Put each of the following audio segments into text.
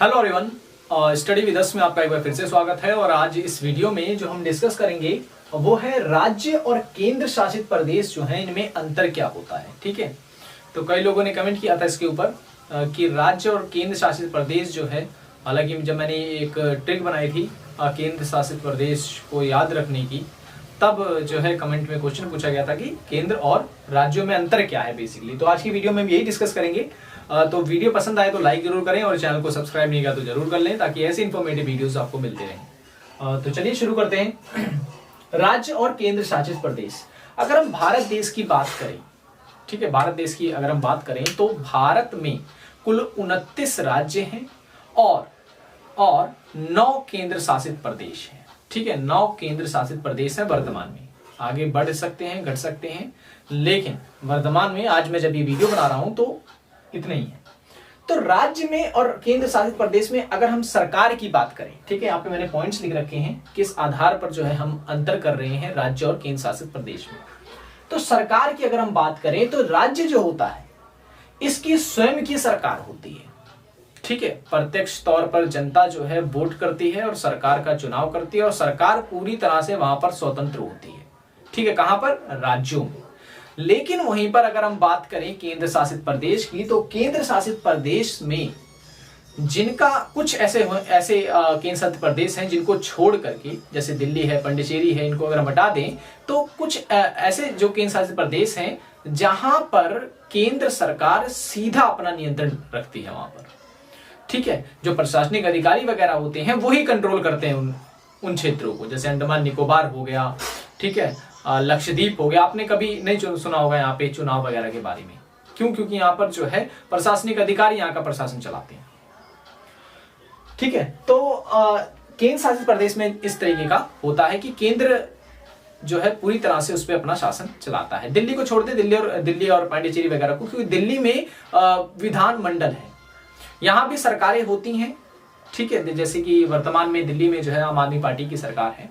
Hello everyone, study with us में आपका एक बार फिर से स्वागत है। और आज इस वीडियो में जो हम डिस्कस करेंगे वो है राज्य और केंद्र शासित प्रदेश जो है इनमें अंतर क्या होता है। ठीक है, तो कई लोगों ने कमेंट किया था इसके ऊपर कि राज्य और केंद्र शासित प्रदेश जो है, हालांकि जब मैंने एक ट्रिक बनाई थी केंद्र शासित प्रदेश को याद रखने की, तब जो है कमेंट में क्वेश्चन पूछा गया था कि केंद्र और राज्यों में अंतर क्या है बेसिकली। तो आज की वीडियो में हम यही डिस्कस करेंगे। तो वीडियो पसंद आए तो लाइक जरूर करें और चैनल को सब्सक्राइब नहीं किया तो जरूर कर लें ताकि ऐसे इन्फॉर्मेटिव वीडियोस आपको मिलते रहें। तो चलिए शुरू करते हैं। राज्य और केंद्र शासित प्रदेश, अगर हम भारत देश की बात करें, ठीक है, भारत देश की अगर हम बात करें तो भारत में कुल 29 राज्य हैं और 9 केंद्र शासित प्रदेश हैं। ठीक है, 9 केंद्र शासित प्रदेश हैं वर्तमान में। आगे बढ़ सकते हैं, घट सकते हैं, लेकिन वर्तमान में आज मैं जब ये वीडियो बना रहा हूं तो इतने ही है। तो राज्य में और केंद्र शासित प्रदेश में अगर हम सरकार की बात करें, ठीक है, यहाँ पे मैंने पॉइंट्स लिख रखे हैं किस आधार पर जो है हम अंतर कर रहे हैं राज्य और केंद्र शासित प्रदेश में। तो सरकार की अगर हम बात करें तो राज्य जो होता है इसकी स्वयं की सरकार होती है। ठीक है, प्रत्यक्ष तौर पर जनता जो है वोट करती है और सरकार का चुनाव करती है और सरकार पूरी तरह से वहां पर स्वतंत्र होती है। ठीक है, कहां पर? राज्यों में। लेकिन वहीं पर अगर हम बात करें केंद्र शासित प्रदेश की, तो केंद्र शासित प्रदेश में जिनका कुछ ऐसे केंद्र शासित प्रदेश हैं जिनको छोड़ करके, जैसे दिल्ली है, पंडिचेरी है, इनको अगर हम हटा दें तो कुछ ऐसे जो केंद्र शासित प्रदेश हैं जहां पर केंद्र सरकार सीधा अपना नियंत्रण रखती है वहां पर। ठीक है, जो प्रशासनिक अधिकारी वगैरह होते हैं वही कंट्रोल करते हैं उन क्षेत्रों को, जैसे अंडमान निकोबार हो गया, ठीक है, लक्षद्वीप हो गया। आपने कभी नहीं सुना होगा यहाँ पे चुनाव वगैरह के बारे में, क्यों? क्योंकि यहाँ पर जो है प्रशासनिक अधिकारी यहाँ का प्रशासन चलाते हैं। ठीक है, तो केंद्र शासित प्रदेश में इस तरीके का होता है कि केंद्र जो है पूरी तरह से उस पर अपना शासन चलाता है। दिल्ली को छोड़ते, दिल्ली और पांडिचेरी वगैरह को, क्योंकि दिल्ली में विधान मंडल है, यहां भी सरकारें होती हैं। ठीक है, जैसे कि वर्तमान में दिल्ली में जो है आम आदमी पार्टी की सरकार है।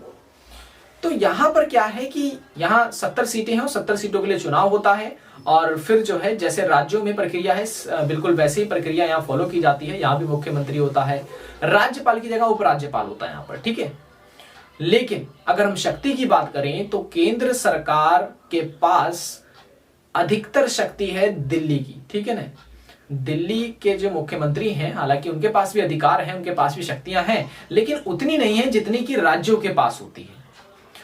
तो यहां पर क्या है कि यहां 70 सीटें हैं और 70 सीटों के लिए चुनाव होता है और फिर जो है जैसे राज्यों में प्रक्रिया है बिल्कुल वैसे ही प्रक्रिया यहां फॉलो की जाती है। यहां भी मुख्यमंत्री होता है, राज्यपाल की जगह उपराज्यपाल होता है यहां पर। ठीक है, लेकिन अगर हम शक्ति की बात करें तो केंद्र सरकार के पास अधिकतर शक्ति है दिल्ली की। ठीक है ना, दिल्ली के जो मुख्यमंत्री हैं, हालांकि उनके पास भी अधिकार हैं, उनके पास भी शक्तियां हैं, लेकिन उतनी नहीं है जितनी कि राज्यों के पास होती है।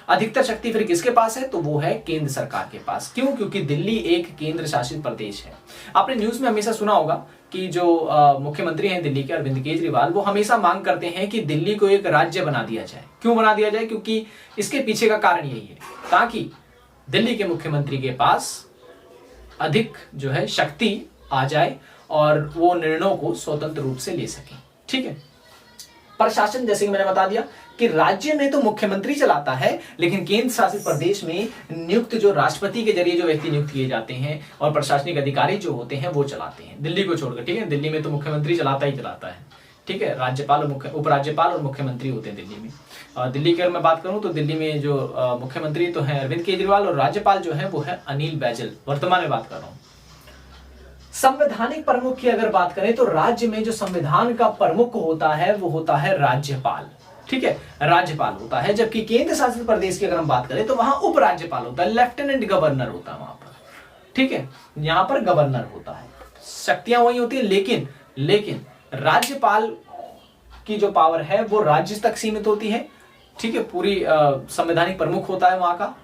अधिकतर शक्ति फिर किसके पास है? तो वो है केंद्र सरकार के पास। क्यों? क्योंकि दिल्ली एक केंद्र शासित प्रदेश है। आपने न्यूज में हमेशा सुना होगा कि जो मुख्यमंत्री हैं दिल्ली के, अरविंद केजरीवाल, वो हमेशा मांग करते हैं कि दिल्ली को एक राज्य बना दिया जाए। क्यों बना दिया जाए? क्योंकि इसके पीछे का कारण यही है, ताकि दिल्ली के मुख्यमंत्री के पास अधिक जो है शक्ति आ जाए और वो निर्णयों को स्वतंत्र रूप से ले सके। ठीक है, प्रशासन जैसे कि मैंने बता दिया कि राज्य में तो मुख्यमंत्री चलाता है, लेकिन केंद्र शासित प्रदेश में नियुक्त जो राष्ट्रपति के जरिए जो व्यक्ति नियुक्त किए जाते हैं और प्रशासनिक अधिकारी जो होते हैं वो चलाते हैं, दिल्ली को छोड़कर। ठीक है, दिल्ली में तो मुख्यमंत्री चलाता ही चलाता है। ठीक है, राज्यपाल और उपराज्यपाल और मुख्यमंत्री होते हैं दिल्ली में। दिल्ली की अगर मैं बात करूं तो दिल्ली में जो मुख्यमंत्री तो है अरविंद केजरीवाल और राज्यपाल जो है वो है अनिल बैजल। वर्तमान में बात कर रहा हूं। संवैधानिक प्रमुख की अगर बात करें तो राज्य में जो संविधान का प्रमुख होता है वो होता है राज्यपाल। ठीक है, राज्यपाल होता है, जबकि केंद्र शासित प्रदेश की अगर हम बात करें तो वहां उपराज्यपाल होता है, लेफ्टिनेंट गवर्नर होता है वहां पर। ठीक है, यहां पर गवर्नर होता है, शक्तियां वही होती है, लेकिन राज्यपाल की जो पावर है वो राज्य तक सीमित होती है। ठीक है, पूरी संवैधानिक प्रमुख होता है वहां का,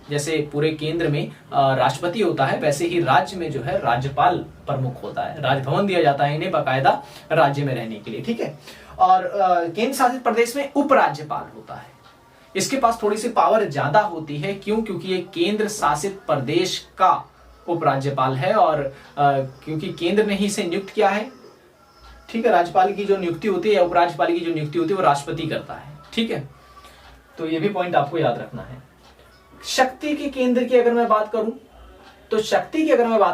जैसे पूरे केंद्र में राष्ट्रपति होता है, वैसे ही राज्य में जो है राज्यपाल प्रमुख होता है। राजभवन दिया जाता है इन्हें बाकायदा राज्य में रहने के लिए। ठीक है, और केंद्र शासित प्रदेश में उपराज्यपाल होता है, इसके पास थोड़ी सी पावर ज्यादा होती है। क्यों? क्योंकि ये केंद्र शासित प्रदेश का उपराज्यपाल है और क्योंकि केंद्र ने ही इसे नियुक्त किया है। ठीक है, राज्यपाल की जो नियुक्ति होती है या उपराज्यपाल की जो नियुक्ति होती है वो राष्ट्रपति करता है। ठीक है, तो ये भी पॉइंट आपको याद रखना है। शक्ति के केंद्र की अगर मैं बात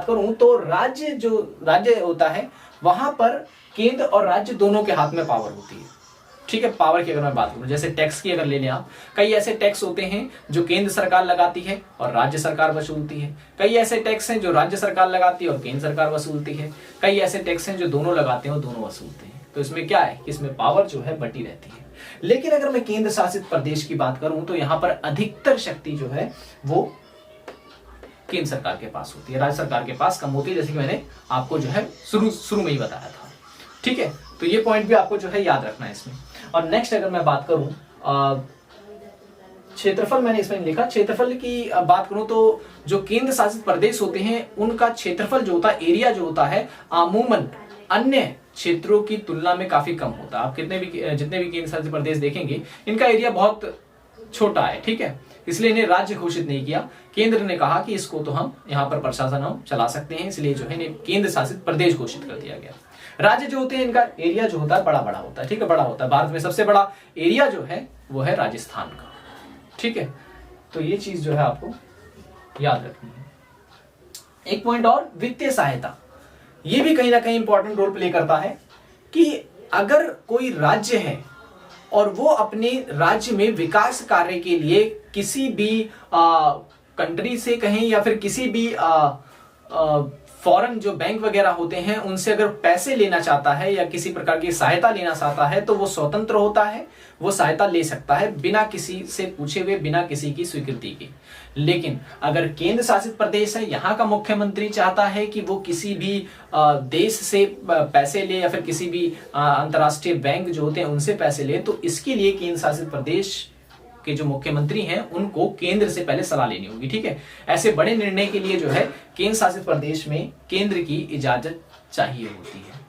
करूं तो राज्य होता है वहां पर केंद्र और राज्य दोनों के हाथ में पावर होती है। ठीक है, पावर की अगर मैं बात करूं, जैसे टैक्स की अगर ले लें आप, कई ऐसे टैक्स होते हैं जो केंद्र सरकार लगाती है और राज्य सरकार वसूलती है। कई ऐसे टैक्स हैं जो राज्य सरकार लगाती है और केंद्र सरकार वसूलती है। कई ऐसे टैक्स हैं जो दोनों लगाते हैं और दोनों वसूलते हैं। तो इसमें क्या है कि इसमें पावर जो है बटी रहती है। लेकिन अगर मैं केंद्र शासित प्रदेश की बात करूं तो यहां पर अधिकतर शक्ति जो है वो केंद्र सरकार के पास होती है, राज्य सरकार के पास कम होती है, जैसे कि मैंने आपको जो है शुरू में ही बताया था। ठीक है, तो ये पॉइंट भी आपको जो है याद रखना है इसमें। और नेक्स्ट अगर मैं बात करूं क्षेत्रफल, मैंने इसमें लिखा, क्षेत्रफल की बात करूं तो जो केंद्र शासित प्रदेश होते हैं उनका क्षेत्रफल जो होता है, एरिया जो होता है, अमूमन अन्य क्षेत्रों की तुलना में काफी कम होता है। आप जितने भी केंद्र शासित प्रदेश देखेंगे इनका एरिया बहुत छोटा है। ठीक है, इसलिए इन्हें राज्य घोषित नहीं किया। केंद्र ने कहा कि इसको तो हम यहाँ पर प्रशासन हम चला सकते हैं, इसलिए जो है इन्हें केंद्र शासित प्रदेश घोषित कर दिया गया। राज्य जो होते हैं इनका एरिया जो होता है बड़ा होता है। ठीक है, बड़ा होता है। भारत में सबसे बड़ा एरिया जो है वो है राजस्थान का। ठीक है, तो ये चीज जो है आपको याद रखनी है। एक पॉइंट और, वित्तीय सहायता, ये भी कहीं ना कहीं इंपॉर्टेंट रोल प्ले करता है कि अगर कोई राज्य है और वो अपने राज्य में विकास कार्य के लिए किसी भी कंट्री से कहें या फिर किसी भी फॉरेन जो बैंक वगैरह होते हैं उनसे अगर पैसे लेना चाहता है या किसी प्रकार की सहायता लेना चाहता है तो वो स्वतंत्र होता है, वो सहायता ले सकता है बिना किसी से पूछे हुए, बिना किसी की स्वीकृति के। लेकिन अगर केंद्र शासित प्रदेश है, यहाँ का मुख्यमंत्री चाहता है कि वो किसी भी देश से पैसे ले या फिर किसी भी अंतर्राष्ट्रीय बैंक जो होते हैं उनसे पैसे ले, तो इसके लिए केंद्र शासित प्रदेश के जो मुख्यमंत्री हैं उनको केंद्र से पहले सलाह लेनी होगी। ठीक है, ऐसे बड़े निर्णय के लिए जो है केंद्र शासित प्रदेश में केंद्र की इजाजत चाहिए होती है।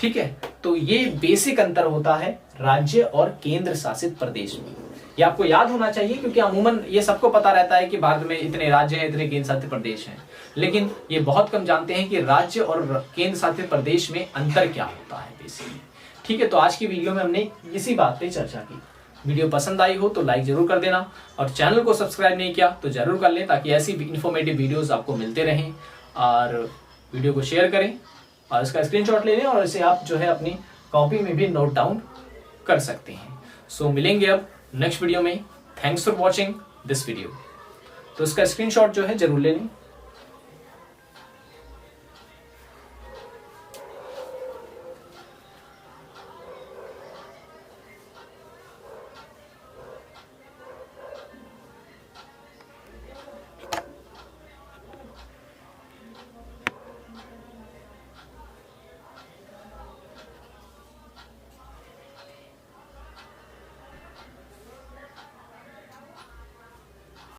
ठीक है, तो ये बेसिक अंतर होता है राज्य और केंद्र शासित प्रदेश में। ये आपको याद होना चाहिए क्योंकि अमूमन ये सबको पता रहता है कि भारत में इतने राज्य हैं, इतने केंद्र शासित प्रदेश हैं, लेकिन ये बहुत कम जानते हैं कि राज्य और केंद्र शासित प्रदेश में अंतर क्या होता है बेसिकली। ठीक है, तो आज की वीडियो में हमने इसी बात पे चर्चा की। वीडियो पसंद आई हो तो लाइक जरूर कर देना और चैनल को सब्सक्राइब नहीं किया तो जरूर कर लें ताकि ऐसी इन्फॉर्मेटिव वीडियोस आपको मिलते रहें। और वीडियो को शेयर करें और इसका स्क्रीनशॉट ले लें और इसे आप जो है अपनी कॉपी में भी नोट डाउन कर सकते हैं। सो मिलेंगे अब नेक्स्ट वीडियो में। Thanks for watching this video. तो इसका स्क्रीनशॉट जो है जरूर ले लें।